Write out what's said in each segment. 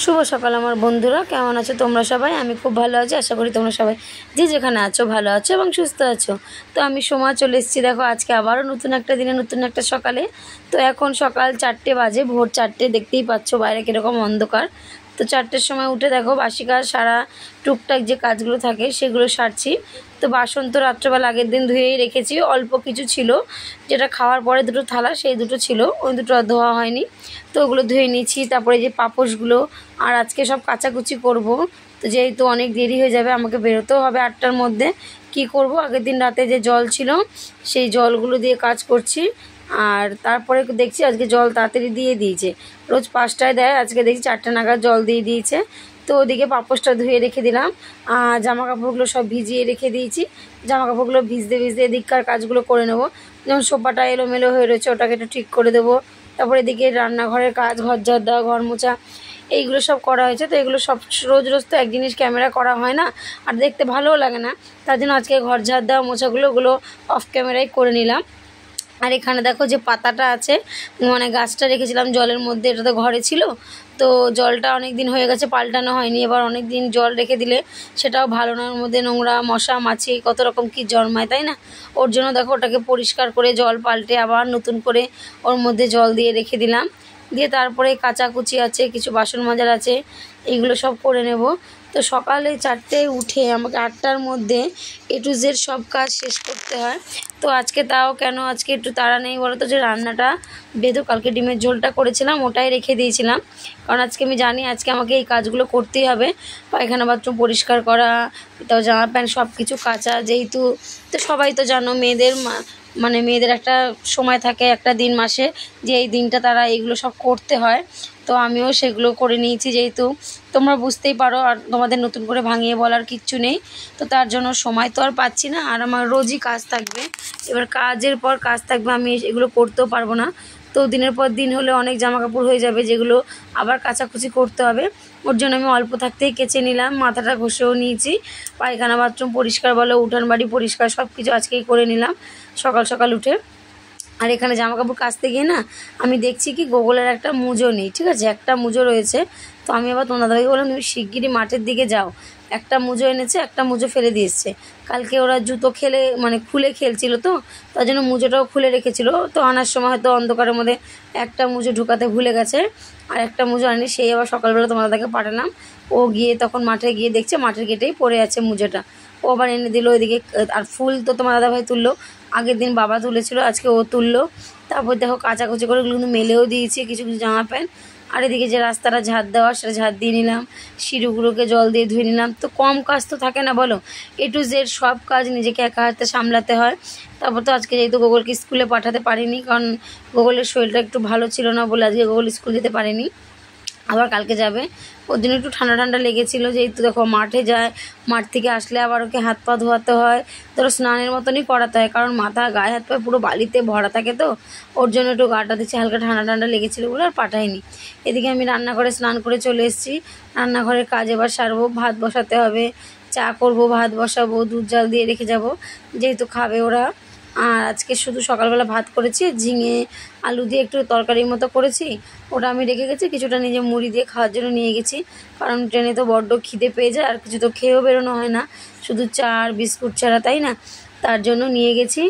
শুভ সকাল আমার বন্ধুরা, কেমন আছো তোমরা সবাই? আমি খুব ভালো আছি। আশা করি তোমরা সবাই যে যেখানে আছো ভালো আছো এবং সুস্থ আছো। তো আমি সময় চলে এসেছি, দেখো আজকে আবারও নতুন একটা দিনে নতুন একটা সকালে। তো এখন সকাল 4টে বাজে, ভোর 4টে। দেখতেই পাচ্ছ বাইরে কীরকম অন্ধকার। তো 4টের সময় উঠে দেখো বাসি কাজ সারা টুকটাক যে কাজগুলো থাকে সেগুলো সারছি। তো বাসন তো রাত্রেবেলা আগের দিন ধুয়েই রেখেছি, অল্প কিছু ছিল যেটা খাওয়ার পরে দুটো থালা সেই দুটো ছিল, ওই দুটো ধোয়া হয়নি, তো ওগুলো ধুয়ে নিয়েছি। তারপরে যে পাপোশগুলো, আর আজকে সব কাচাকুচি করব। তো যেহেতু অনেক দেরি হয়ে যাবে, আমাকে বেরোতেও হবে 8টার মধ্যে। কি করব, আগের দিন রাতে যে জল ছিল সেই জলগুলো দিয়ে কাজ করছি। আর তারপরে দেখছি আজকে জল তাড়াতাড়ি দিয়ে দিয়েছে, রোজ 5টায় দেয়, আজকে দেখছি 4টে নাগাদ জল দিয়ে দিয়েছে। তো ওদিকে পাপোশটা ধুয়ে রেখে দিলাম, আর জামা কাপড়গুলো সব ভিজিয়ে রেখে দিয়েছি। জামা কাপড়গুলো ভিজতে ভিজতে এদিককার কাজগুলো করে নেব। যেমন সোফাটা এলোমেলো হয়ে রয়েছে, ওটাকে একটু ঠিক করে দেবো। তারপরে এদিকে রান্নাঘরের কাজ, ঘর ঝাড় দেওয়া, ঘর মোছা, এইগুলো সব করা হয়েছে। তো এগুলো সব রোজ রোজ তো এক জিনিস ক্যামেরা করা হয় না, আর দেখতে ভালোও লাগে না। তার জন্য আজকে ঘর ঝাড় দেওয়া মোছাগুলো ওগুলো অফ ক্যামেরায় করে নিলাম। আর এখানে দেখো যে পাতাটা আছে, মানে গাছটা রেখেছিলাম জলের মধ্যে, এটা তো ঘরে ছিল। তো জলটা অনেক দিন হয়ে গেছে, পাল্টানো হয়নি। এবার অনেক দিন জল রেখে দিলে সেটাও ভালো না, ওর মধ্যে নোংরা, মশা মাছি কত রকম কি জন্মায়, তাই না? ওর জন্য দেখো ওটাকে পরিষ্কার করে জল পাল্টে আবার নতুন করে ওর মধ্যে জল দিয়ে রেখে দিলাম। দিয়ে তারপরে কাচাকুচি আছে, কিছু বাসন মাজার আছে, এইগুলো সব করে নেব। তো সকালে 4টায় উঠে আমাকে 8টার মধ্যে A to Z সব কাজ শেষ করতে হয়। তো আজকে তাও কেন আজকে একটু তাড়া নেই বলো তো, যে রান্নাটা বেঁধে কালকে ডিমের ঝোলটা করেছিলাম ওটাই রেখে দিয়েছিলাম। কারণ আজকে আমি জানি আজকে আমাকে এই কাজগুলো করতেই হবে, পায়খানা বাথরুম পরিষ্কার করা, তাও জামা প্যান্ট সব কিছু কাচা। যেহেতু তো সবাই তো জানো মেয়েদের মানে মেয়েদের একটা সময় থাকে, একটা দিন মাসে, যে এই দিনটা তারা এইগুলো সব করতে হয়। তো আমিও সেগুলো করে নিয়েছি, যেহেতু তোমরা বুঝতেই পারো, আর তোমাদের নতুন করে ভাঙিয়ে বলার কিচ্ছু নেই। তো তার জন্য সময় তো আর পাচ্ছি না, আর আমার রোজই কাজ থাকবে। এবার কাজের পর কাজ থাকবে, আমি এগুলো করতেও পারবো না। তো দিনের পর দিন হলে অনেক জামা কাপড় হয়ে যাবে, যেগুলো আবার কাচাকুচি করতে হবে। ওর জন্য আমি অল্প থাকতেই কেচে নিলাম, মাথাটা ঘষেও নিয়েছি। পায়খানা বাথরুম পরিষ্কার বলো, উঠান বাড়ি পরিষ্কার, সব কিছু আজকেই করে নিলাম সকাল সকাল উঠে। আর এখানে জামা কাপড় কাচতে গিয়ে না আমি দেখছি কি গোগলের একটা মুজো নেই, ঠিক আছে, একটা মুজো রয়েছে। তো আমি আবার তোমার দাদাকে বললাম তুমি শিগগিরই মাঠের দিকে যাও, একটা মুজো এনেছে, একটা মুজো ফেলে দিয়ে এসছে। কালকে ওরা জুতো খেলে মানে খুলে খেলছিল, তো তার জন্য মুজোটাও খুলে রেখেছিল। তো আনার সময় হয়তো অন্ধকারের মধ্যে একটা মুজো ঢুকাতে ভুলে গেছে, আর একটা মুজো আনি, সেই আবার সকালবেলা তোমার দাদাকে পাঠালাম। ও গিয়ে তখন মাঠে গিয়ে দেখছে মাঠের গেটেই পড়ে আছে মুজোটা, ও আবার এনে দিল ওইদিকে। আর ফুল তো তোমার দাদাভাই তুললো, আগের দিন বাবা তুলেছিল, আজকে ও তুললো। তারপর দেখো কাচাকুচি করে ওগুলো কিন্তু মেলেও দিয়েছি, কিছু কিছু জামা প্যান্ট। আর এদিকে যে রাস্তাটা ঝাড় দেওয়া সেটা ঝাড় দিয়ে নিলাম, সিঁড়িগুলোকে জল দিয়ে ধুয়ে নিলাম। তো কম কাজ তো থাকে না বলো, A to Z সব কাজ নিজেকে একা হাতে সামলাতে হয়। তারপর তো আজকে যেহেতু গোগলকে স্কুলে পাঠাতে পারিনি, কারণ গোগলের শরীরটা একটু ভালো ছিল না বলে আজকে গোগল স্কুল যেতে পারেনি, আবার কালকে যাবে। ওর দিন একটু ঠান্ডা ঠান্ডা লেগেছিলো, যেহেতু দেখো মাঠে যায়, মাঠ থেকে আসলে আবার ওকে হাত পা ধোয়াতে হয়, ধরো স্নানের মতনই করাতে হয়, কারণ মাথা গায়ে হাত পা পুরো বালিতে ভরা থাকে। তো ওর জন্য একটু গাটা দিচ্ছে, হালকা ঠান্ডা ঠান্ডা লেগেছিলো বলে আর পাঠাইনি। এদিকে আমি রান্নাঘরে স্নান করে চলে এসেছি, রান্নাঘরের কাজ এবার সারবো, ভাত বসাতে হবে, চা করব, ভাত বসাবো, দুধ জাল দিয়ে রেখে যাব, যেহেতু খাবে ওরা। আর আজকে শুধু সকালবেলা ভাত করেছি, ঝিঙে আলু দিয়ে একটু তরকারির মতো করেছি, ওটা আমি রেখে গেছি। কিছুটা নিজে মুড়ি দিয়ে খাওয়ার জন্য নিয়ে গেছি, কারণ ট্রেনে তো বড্ড খিদে পেয়ে যায়, আর কিছু তো খেয়েও বেরোনো হয় না, শুধু চা আর বিস্কুট ছাড়া, তাই না? তার জন্য নিয়ে গেছি,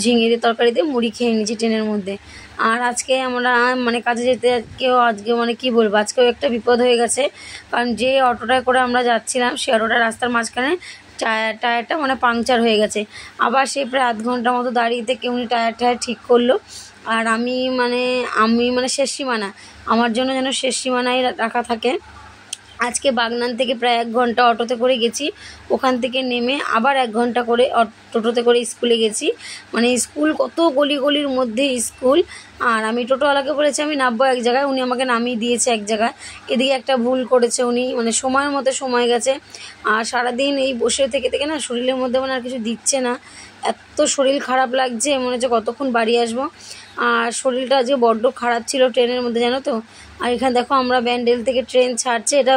ঝিঙে দিয়ে তরকারি দিয়ে মুড়ি খেয়ে নিয়েছি ট্রেনের মধ্যে। আর আজকে আমরা মানে কাজে যেতে কেউ আজকে মানে কি বলবো, আজকেও একটা বিপদ হয়ে গেছে। কারণ যে অটোটায় করে আমরা যাচ্ছিলাম সেই অটোটা রাস্তার মাঝখানে টায়ারটা মানে পাংচার হয়ে গেছে। আবার সে প্রায় আধ ঘন্টার মতো দাঁড়িয়ে থেকে উনি টায়ার ঠিক করলো। আর আমি মানে শেষ সীমানা, আমার জন্য যেন শেষ সীমানায় রাখা থাকে। আজকে বাগনান থেকে প্রায় 1 ঘন্টা অটোতে করে গেছি, ওখান থেকে নেমে আবার 1 ঘন্টা করে টোটোতে করে স্কুলে গেছি। মানে স্কুল কত গলির মধ্যে স্কুল। আর আমি টোটোওয়ালাকে বলেছি আমি নামবো এক জায়গায়, উনি আমাকে নামিয়ে দিয়েছে এক জায়গায়। এদিকে একটা ভুল করেছে উনি, মানে সময়ের মতো সময় গেছে। আর সারাদিন এই বসে থেকে থেকে না শরীরের মধ্যে মানে আর কিছু দিচ্ছে না, এত শরীর খারাপ লাগছে, মনে হচ্ছে কতক্ষণ বাড়ি আসবো। আর শরীরটা আজকে বড্ড খারাপ ছিল ট্রেনের মধ্যে, জানো তো। আর এখানে দেখো আমরা ব্যান্ডেল থেকে ট্রেন ছাড়ছে, এটা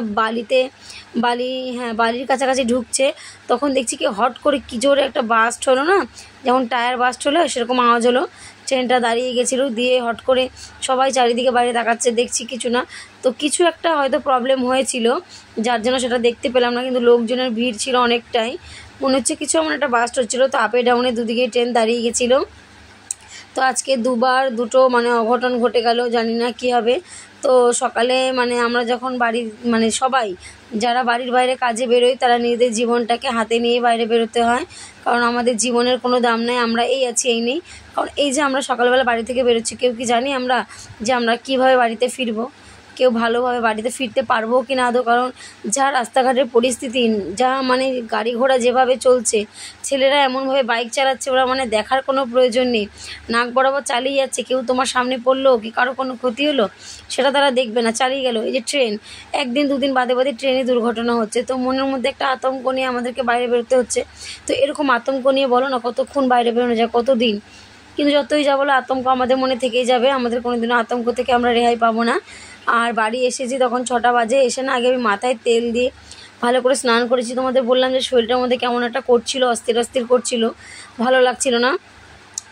বালির কাছাকাছি ঢুকছে, তখন দেখছি কি হট করে কি জোরে একটা বাস্ট হলো না, যেমন টায়ার বাস্ট হলো সেরকম আওয়াজ হলো। ট্রেনটা দাঁড়িয়ে গেছিলো, দিয়ে হট করে সবাই চারিদিকে বাইরে তাকাচ্ছে, দেখছি কিছু না, তো কিছু একটা হয়তো প্রবলেম হয়েছিল যার জন্য সেটা দেখতে পেলাম না, কিন্তু লোকজনের ভিড় ছিল অনেকটাই, মনে হচ্ছে কিছু এমন একটা বাস্ট হচ্ছিলো, তো আপে ডাউনে দুদিকেই ট্রেন দাঁড়িয়ে গেছিলো। তো আজকে দুটো মানে অঘটন ঘটে গেল, জানি না কী হবে। তো সকালে মানে আমরা যখন মানে সবাই যারা বাড়ির বাইরে কাজে বেরোই তারা নিজেদের জীবনটাকে হাতে নিয়ে বাইরে বেরোতে হয়, কারণ আমাদের জীবনের কোনো দাম নেই, আমরা এই আছি এই নেই। কারণ এই যে আমরা সকালবেলা বাড়ি থেকে বেরোচ্ছি, কেউ কি জানি আমরা যে আমরা কীভাবে বাড়িতে ফিরবো, কেউ ভালোভাবে বাড়িতে ফিরতে পারবো কি না আদৌ। কারণ যা রাস্তাঘাটের পরিস্থিতি, যা মানে গাড়ি ঘোড়া যেভাবে চলছে, ছেলেরা এমনভাবে বাইক চালাচ্ছে, ওরা মানে দেখার কোনো প্রয়োজন নেই, নাক বরাবর চালিয়ে যাচ্ছে, কেউ তোমার সামনে পড়লো কি কারো কোনো ক্ষতি হলো সেটা তারা দেখবে না, চালিয়ে গেল। এই যে ট্রেন, একদিন দুদিন বাদে বাদে ট্রেনে দুর্ঘটনা হচ্ছে, তো মনের মধ্যে একটা আতঙ্ক নিয়ে আমাদেরকে বাইরে বেরোতে হচ্ছে। তো এরকম আতঙ্ক নিয়ে বলো না কতক্ষণ বাইরে বেরোনো যায়, কতদিন, কিন্তু যতই যা বলো আতঙ্ক আমাদের মনে থেকেই যাবে, আমাদের কোনোদিনও আতঙ্ক থেকে আমরা রেহাই পাবো না। আর বাড়ি এসেছি তখন 6টা বাজে, এসে না আগে আমি মাথায় তেল দিয়ে ভালো করে স্নান করেছি। তোমাদের বললাম যে শরীরটার মধ্যে কেমন একটা করছিল, অস্থির অস্থির করছিল, ভালো লাগছিল না,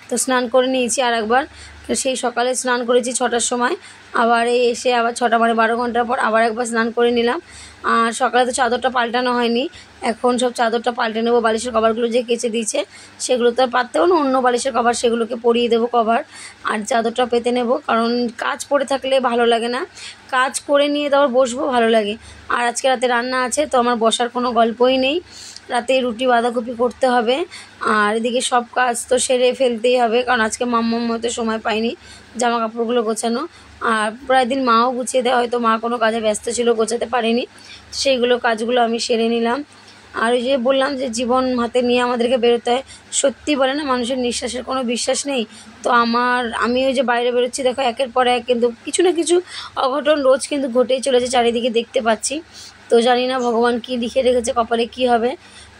তো স্নান করে নিয়েছি আর একবার। সেই সকালে স্নান করেছি 6টার সময়, আবার এই এসে আবার 6টা মানে 12 ঘন্টার পর আবার একবার স্নান করে নিলাম। আর সকালে তো চাদরটা পাল্টানো হয়নি, এখন সব চাদরটা পাল্টে নেবো, বালিশের কভারগুলো যে কেচে দিয়েছে সেগুলো তো আর পাততেও না, অন্য বালিশের কভার সেগুলোকে পরিয়ে দেবো কভার, আর চাদরটা পেতে নেব, কারণ কাজ পড়ে থাকলে ভালো লাগে না, কাজ করে নিয়ে তারপর বসবো ভালো লাগে। আর আজকে রাতে রান্না আছে, তো আমার বসার কোনো গল্পই নেই, রাতে রুটি বাঁধাকপি করতে হবে, আর এদিকে সব কাজ তো সেরে ফেলতেই হবে, কারণ আজকে মাম্মাম হয়তো সময় পাইনি জামা কাপড়গুলো গোছানো, আর প্রায় দিন মাও গুছিয়ে দেয়, হয়তো মা কোনো কাজে ব্যস্ত ছিল গোছাতে পারেনি, সেইগুলো কাজগুলো আমি সেরে নিলাম। আর ওই যে বললাম যে জীবন হাতে নিয়ে আমাদেরকে বেরোতে হয়, সত্যি বলে না মানুষের নিঃশ্বাসের কোনো বিশ্বাস নেই। তো আমি ওই যে বাইরে বেরোচ্ছি দেখো একের পর এক কিন্তু কিছু না কিছু অঘটন রোজ কিন্তু ঘটেই চলেছে, চারিদিকে দেখতে পাচ্ছি। তো জানি না ভগবান কী লিখে রেখেছে, কপালে কী হবে।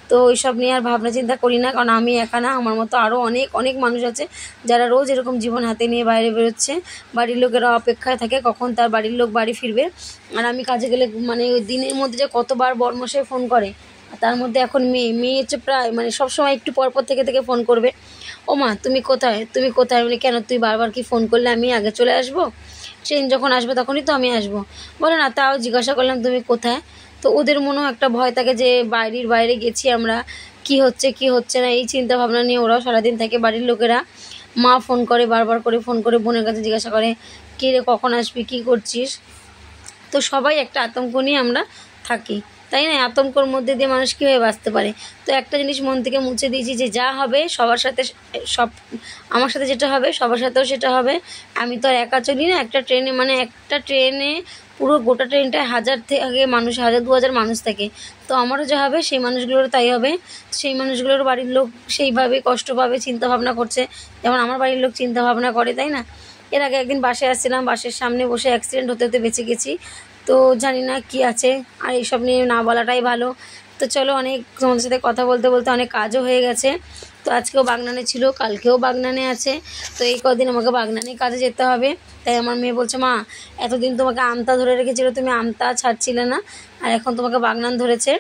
তো ওইসব নিয়ে আর ভাবনা চিন্তা করি না, কারণ আমি একা না, আমার মতো আরও অনেক অনেক মানুষ আছে যারা রোজ এরকম জীবন হাতে নিয়ে বাইরে বেরোচ্ছে, বাড়ির লোকেরা অপেক্ষায় থাকে কখন তার বাড়ির লোক বাড়ি ফিরবে। আর আমি কাজে গেলে মানে ওই দিনের মধ্যে যে কতবার বরমশাই ফোন করে, তার মধ্যে এখন মেয়ে হচ্ছে প্রায় মানে সবসময় একটু পরপর থেকে ফোন করবে, ও মা তুমি কোথায় তুমি কোথায়, বলে কেন তুই বারবার কি ফোন করলে আমি আগে চলে আসবো, ট্রেন যখন আসবে তখনই তো আমি আসবো, বলে না তাও জিজ্ঞাসা করলাম তুমি কোথায়। তো ওদের মনেও একটা ভয় থাকে যে বাইরে গেছি আমরা, কি হচ্ছে কি হচ্ছে না এই চিন্তা ভাবনা নিয়ে ওরাও সারাদিন থাকে। বাড়ির লোকেরা মা ফোন করে বারবার করে ফোন করে বোনের কাছে জিজ্ঞাসা করে কী রে কখন আসবি কী করছিস। তো সবাই একটা আতঙ্ক নিয়ে আমরা থাকি, তাই না, আতঙ্কর মধ্যে দিয়ে মানুষ কীভাবে বাঁচতে পারে। তো একটা জিনিস মন থেকে মুছে দিয়েছি যে যা হবে সবার সাথে সব, আমার সাথে যেটা হবে সবার সাথেও সেটা হবে। আমি তো আর একা চলি না, একটা ট্রেনে পুরো গোটা ট্রেনটায় 1000 থেকে মানুষ, 1000-2000 মানুষ থাকে, তো আমারও যা হবে সেই মানুষগুলোরও তাই হবে। সেই মানুষগুলোর বাড়ির লোক সেইভাবে কষ্ট পাবে, চিন্তাভাবনা করছে যেমন আমার বাড়ির লোক চিন্তাভাবনা করে, তাই না। এর আগে একদিন বাসে আসছিলাম, বাসের সামনে বসে অ্যাক্সিডেন্ট হতে বেঁচে গেছি, তো জানি না কি আছে, আর এইসব নিয়ে না বলাটাই ভালো। তো চলো, অনেক তোমাদের সাথে কথা বলতে বলতে অনেক কাজও হয়ে গেছে। তো আজকেও বাগনানে ছিল, কালকেও বাগনানে আছে, তো এই কদিন আমাকে বাগনানে কাজে যেতে হবে। তাই আমার মেয়ে বলছে মা এতদিন তোমাকে আমতা ধরে রেখেছিল, তুমি আমতা ছাড়ছিলে না, আর এখন তোমাকে বাগনান ধরেছে।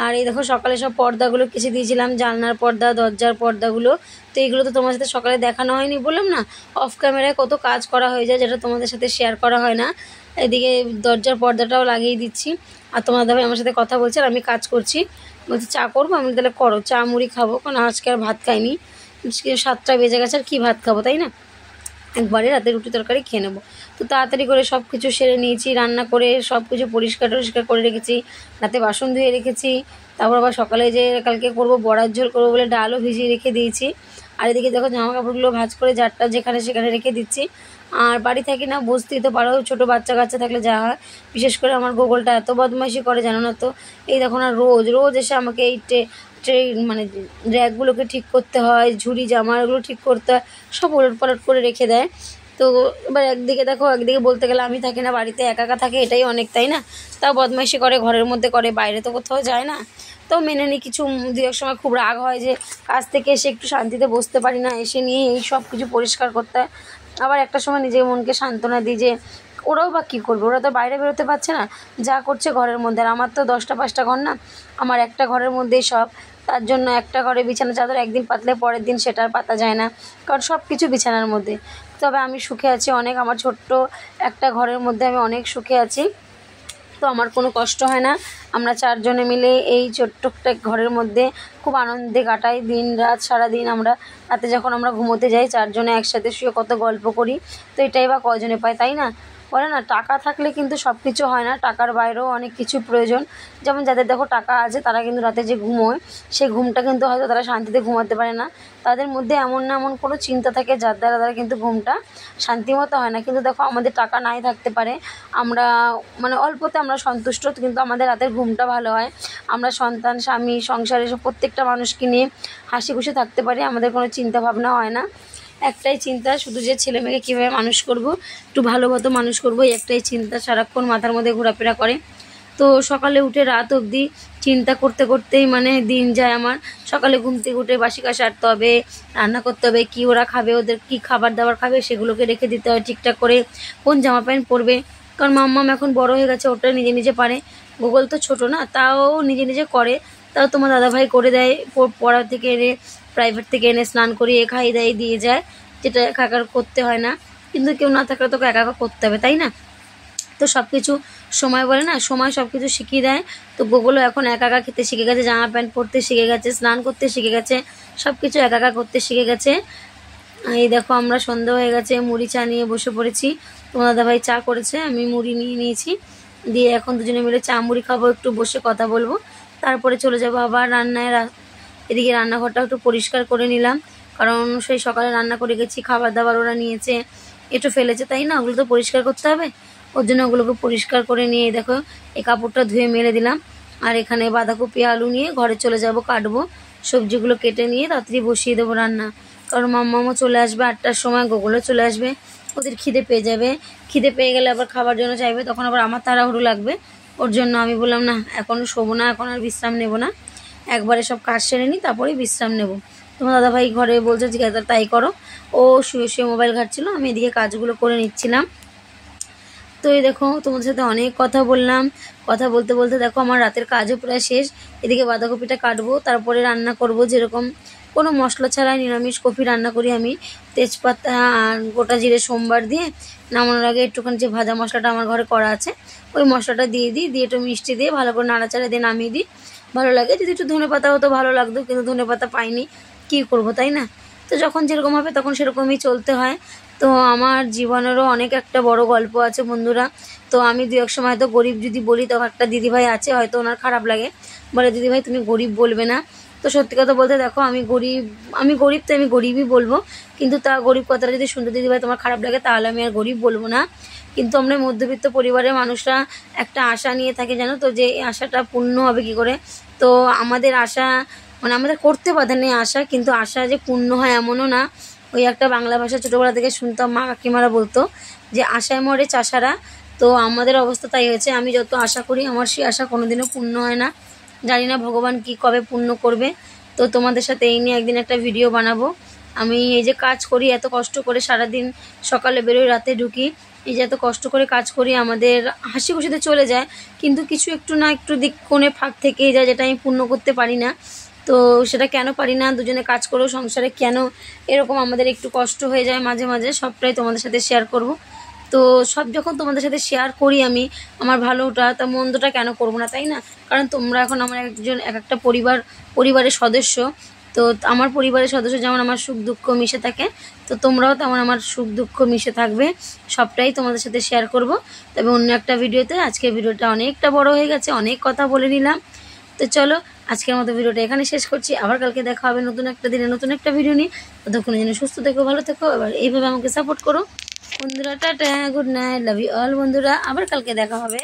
আর এই দেখো সকালে সব পর্দাগুলো কেচে দিয়েছিলাম, জানলার পর্দা দরজার পর্দাগুলো, তো এইগুলো তো তোমার সাথে সকালে দেখানো হয়নি, বললাম না অফ ক্যামেরায় কত কাজ করা হয়ে যায় যেটা তোমাদের সাথে শেয়ার করা হয় না। এদিকে দরজার পর্দাটাও লাগিয়ে দিচ্ছি, আর তোমার দাদাভাই আমার সাথে কথা বলছে আর আমি কাজ করছি। বলছি চা করবো, আমি তাহলে করো, চা মুড়ি খাবো, কারণ আজকে আর ভাত খাইনি, 7টা বেজে গেছে আর কী ভাত খাবো, তাই না, একবারে রাতে রুটি তরকারি খেয়ে নেবো। তো তাড়াতাড়ি করে সব কিছু সেরে নিয়েছি, রান্না করে সব কিছু পরিষ্কার করে রেখেছি, রাতে বাসন ধুয়ে রেখেছি, তারপর আবার সকালে যে কালকে করবো বড়ার ঝোল করবো বলে ডালও ভিজিয়ে রেখে দিয়েছি। আর এদিকে দেখো জামা কাপড়গুলো ভাঁজ করে জারটা যেখানে সেখানে রেখে দিচ্ছি। আর বাড়ি থাকি না, বুঝতেই তো পারো, ছোটো বাচ্চা কাচ্চা থাকলে যা হয়, বিশেষ করে আমার গোগলটা এত বদমাইশি করে জানো না। তো এই দেখো না রোজ এসে আমাকে এই মানে র্যাকগুলোকে ঠিক করতে হয়, ঝুড়ি জামাগুলো ঠিক করতে হয়, সব ওলটপালট করে রেখে দেয়। তো এবার একদিকে বলতে গেলে আমি থাকি না বাড়িতে, একা একা থাকে, এটাই অনেক, তাই না। তাও বদমাইশি করে, ঘরের মধ্যে করে, বাইরে তো কোথাও যায় না। তো মেনে নিই, কিছু দু এক সময় খুব রাগ হয় যে কাজ থেকে এসে একটু শান্তিতে বসতে পারি না, এসে নিয়ে এই সব কিছু পরিষ্কার করতে হয়। আবার একটা সময় নিজের মনকে সান্ত্বনা দিই যে ওরাও বা কী করবে, ওরা তো বাইরে বেরোতে পারছে না, যা করছে ঘরের মধ্যে। আর আমার তো 10টা 5টা ঘর না, আমার একটা ঘরের মধ্যেই সব, তার জন্য একটা ঘরে বিছানা চাদর একদিন পাতলে পরের দিন সেটা আর পাতা যায় না, কারণ সব কিছু বিছানার মধ্যে। তবে আমি সুখে আছি অনেক, আমার ছোট্ট একটা ঘরের মধ্যে আমি অনেক সুখে আছি। তো আমার কোনো কষ্ট হয় না। আমরা 4 জনে মিলে এই ছোট্ট একটা ঘরের মধ্যে খুব আনন্দে কাটাই দিন রাত। সারাদিন আমরা রাতে যখন আমরা ঘুমোতে যাই 4 জনে একসাথে শুয়ে কত গল্প করি। তো এটাই বা কজনে পায়, তাই না? বলে না, টাকা থাকলে কিন্তু সব কিছু হয় না, টাকার বাইরেও অনেক কিছু প্রয়োজন। যেমন যাদের দেখো টাকা আছে তারা কিন্তু রাতে যে ঘুমোয় সেই ঘুমটা কিন্তু হয়তো তারা শান্তিতে ঘুমাতে পারে না। তাদের মধ্যে এমন না এমন কোনো চিন্তা থাকে যার দ্বারা তারা কিন্তু ঘুমটা শান্তিমতো হয় না। কিন্তু দেখো আমাদের টাকা নাই থাকতে পারে, আমরা মানে অল্পতে আমরা সন্তুষ্ট, কিন্তু আমাদের রাতের ঘুমটা ভালো হয়। আমরা সন্তান, স্বামী, সংসারে সব প্রত্যেকটা মানুষকে নিয়ে হাসি খুশি থাকতে পারি, আমাদের কোনো চিন্তা ভাবনা হয় না। একটাই চিন্তা, শুধু যে ছেলে মেয়েকে কীভাবে মানুষ করব, একটু ভালো মতো মানুষ করব, এই একটাই চিন্তা সারাক্ষণ মাথার মধ্যে ঘোরাফেরা করে। তো সকালে উঠে রাত অবধি চিন্তা করতে করতেই মানে দিন যায় আমার। সকালে ঘুম থেকে উঠে বাসি কাজ সারতে হবে, রান্না করতে হবে, কী ওরা খাবে, ওদের কী খাবার দাবার খাবে সেগুলোকে রেখে দিতে হয় ঠিকঠাক করে, কোন জামা প্যান্ট পরবে। কারণ মাম্মাম এখন বড় হয়ে গেছে, ওটা নিজে নিজে পারে। গুগল তো ছোটো না, তাও নিজে নিজে করে। তাও তোমার দাদাভাই করে দেয়, পড়া থেকে এনে প্রাইভেট থেকে এনে স্নান করিয়ে খাইয়ে দেয় দিয়ে যায়, যেটা একা একা করতে হয় না। কিন্তু কেউ না থাকলে তোকে একা একা করতে হবে, তাই না? তো সব কিছু সময় বলে না, সময় সব কিছু শিখিয়ে দেয়। তো গোগুলো এখন একা একা খেতে শিখে গেছে, জামা প্যান্ট পরতে শিখে গেছে, স্নান করতে শিখে গেছে, সব কিছু একা একা করতে শিখে গেছে। এই দেখো আমরা সন্ধ্যা হয়ে গেছে, মুড়ি চা নিয়ে বসে পড়েছি। তোমার দাদাভাই চা করেছে, আমি মুড়ি নিয়ে নিয়েছি, দিয়ে এখন দুজনে মিলে চা মুড়ি খাবো, একটু বসে কথা বলবো, তারপরে চলে যাবো আবার রান্নায়। এদিকে রান্নাঘরটা একটু পরিষ্কার করে নিলাম, কারণ সেই সকালে রান্না করে গেছি, খাবার দাবার ওরা নিয়েছে, একটু ফেলেছে, তাই না? ওগুলো তো পরিষ্কার করতে হবে, ওর জন্য ওগুলোকে পরিষ্কার করে নিয়ে দেখো এই কাপড়টা ধুয়ে মেলে দিলাম। আর এখানে বাঁধাকপি আলু নিয়ে ঘরে চলে যাব, কাটবো, সবজিগুলো কেটে নিয়ে তাড়াতাড়ি বসিয়ে দেবো রান্না। কারণ মাম্মামও চলে আসবে 8টার সময়, গোগুলো চলে আসবে, ওদের খিদে পেয়ে যাবে। খিদে পেয়ে গেলে আবার খাবার জন্য চাইবে, তখন আবার আমার তাড়াহুড়ো লাগবে। ওর জন্য আমি বললাম না, এখন শোবো না, এখন আর বিশ্রাম নেব না, একবারে সব কাজ সেরে নিই তারপরেই বিশ্রাম নেব। তোমার দাদাভাই ঘরে বলছে ঠিক আছে তাই করো। ও শুয়ে শুয়ে মোবাইল ঘাটছিল, আমি এদিকে কাজগুলো করে নিচ্ছিলাম। তো এই দেখো তোমাদের সাথে অনেক কথা বললাম, কথা বলতে বলতে দেখো আমার রাতের কাজও প্রায় শেষ। এদিকে বাঁধাকপিটা কাটবো, তারপরে রান্না করব, যেরকম কোনো মশলা ছাড়াই নিরামিষ কপি রান্না করি আমি। তেজপাতা আর গোটা জিরে সোমবার দিয়ে নামানোর আগে একটুখানি যে ভাজা মশলাটা আমার ঘরে করা আছে ওই মশলাটা দিয়ে দিই, দিয়ে একটু মিষ্টি দিয়ে ভালো করে নাড়াচাড়া দিয়ে নামিয়ে দিই, ভালো লাগে। যদি একটু ধনেপাতা হতো ভালো লাগতো, কিন্তু ধনেপাতা পাইনি, কী করবো, তাই না? তো যখন যেরকম হবে তখন সেরকমই চলতে হয়। তো আমার জীবনেরও অনেক একটা বড় গল্প আছে বন্ধুরা। তো আমি দু এক সময় হয়তো গরিব যদি বলি, তখন একটা দিদিভাই আছে হয়তো ওনার খারাপ লাগে, বলে দিদিভাই তুমি গরিব বলবে না। তো সত্যি কথা বলতে দেখো আমি গরিব তো আমি গরিবই বলবো, কিন্তু তা গরিব কথাটা যদি শুনতে দিদিভাই তোমার খারাপ লাগে তাহলে আমি আর গরিব বলবো না। কিন্তু আমরা মধ্যবিত্ত পরিবারের মানুষরা একটা আশা নিয়ে থাকি, জানো তো, যে এই আশাটা পূর্ণ হবে কি করে। তো আমাদের আশা মানে আমাদের করতে বাধা নেই আশা, কিন্তু আশা যে পূর্ণ হয় এমনও না। ওই একটা বাংলা ভাষা ছোটোবেলা থেকে শুনতাম, মা কাকিমারা বলতো যে আশায় মরে চাষারা। তো আমাদের অবস্থা তাই হয়েছে, আমি যত আশা করি আমার সেই আশা কোনোদিনও পূর্ণ হয় না। জানি না ভগবান কি কবে পূর্ণ করবে। তো তোমাদের সাথে এই নিয়ে একদিন একটা ভিডিও বানাবো। আমি এই যে কাজ করি এত কষ্ট করে, সারাদিন সকালে বেরোই রাতে ঢুকি, এই যে এত কষ্ট করে কাজ করি, আমাদের হাসি খুশিতে চলে যায়, কিন্তু কিছু একটু না একটু দিক কোণে ফাঁক থেকেই যায়, যেটা আমি পূর্ণ করতে পারি না। তো সেটা কেন পারি না, দুজনে কাজ করেও সংসারে কেন এরকম আমাদের একটু কষ্ট হয়ে যায় মাঝে মাঝে, সবটাই তোমাদের সাথে শেয়ার করব। তো সব যখন তোমাদের সাথে শেয়ার করি আমি আমার ভালোটা, তা মন্দটা কেন করব না, তাই না? কারণ তোমরা এখন আমার এক একটা পরিবারের সদস্য। তো আমার পরিবারের সদস্য যেমন আমার সুখ দুঃখ মিশে থাকে, তো তোমরাও তেমন আমার সুখ দুঃখ মিশে থাকবে, সবটাই তোমাদের সাথে শেয়ার করব। তবে অন্য একটা ভিডিওতে, আজকের ভিডিওটা অনেকটা বড় হয়ে গেছে, অনেক কথা বলে নিলাম। তো চলো আজকের মতো ভিডিওটা এখানে শেষ করছি, আবার কালকে দেখা হবে নতুন একটা দিনে নতুন একটা ভিডিও নিয়ে। ততক্ষণের জন্য সুস্থ থেকো, ভালো থেকো, এবার এইভাবে আমাকে সাপোর্ট করো বন্ধুরা। Tata, good night, love you all বন্ধুরা, আবার কালকে দেখা হবে।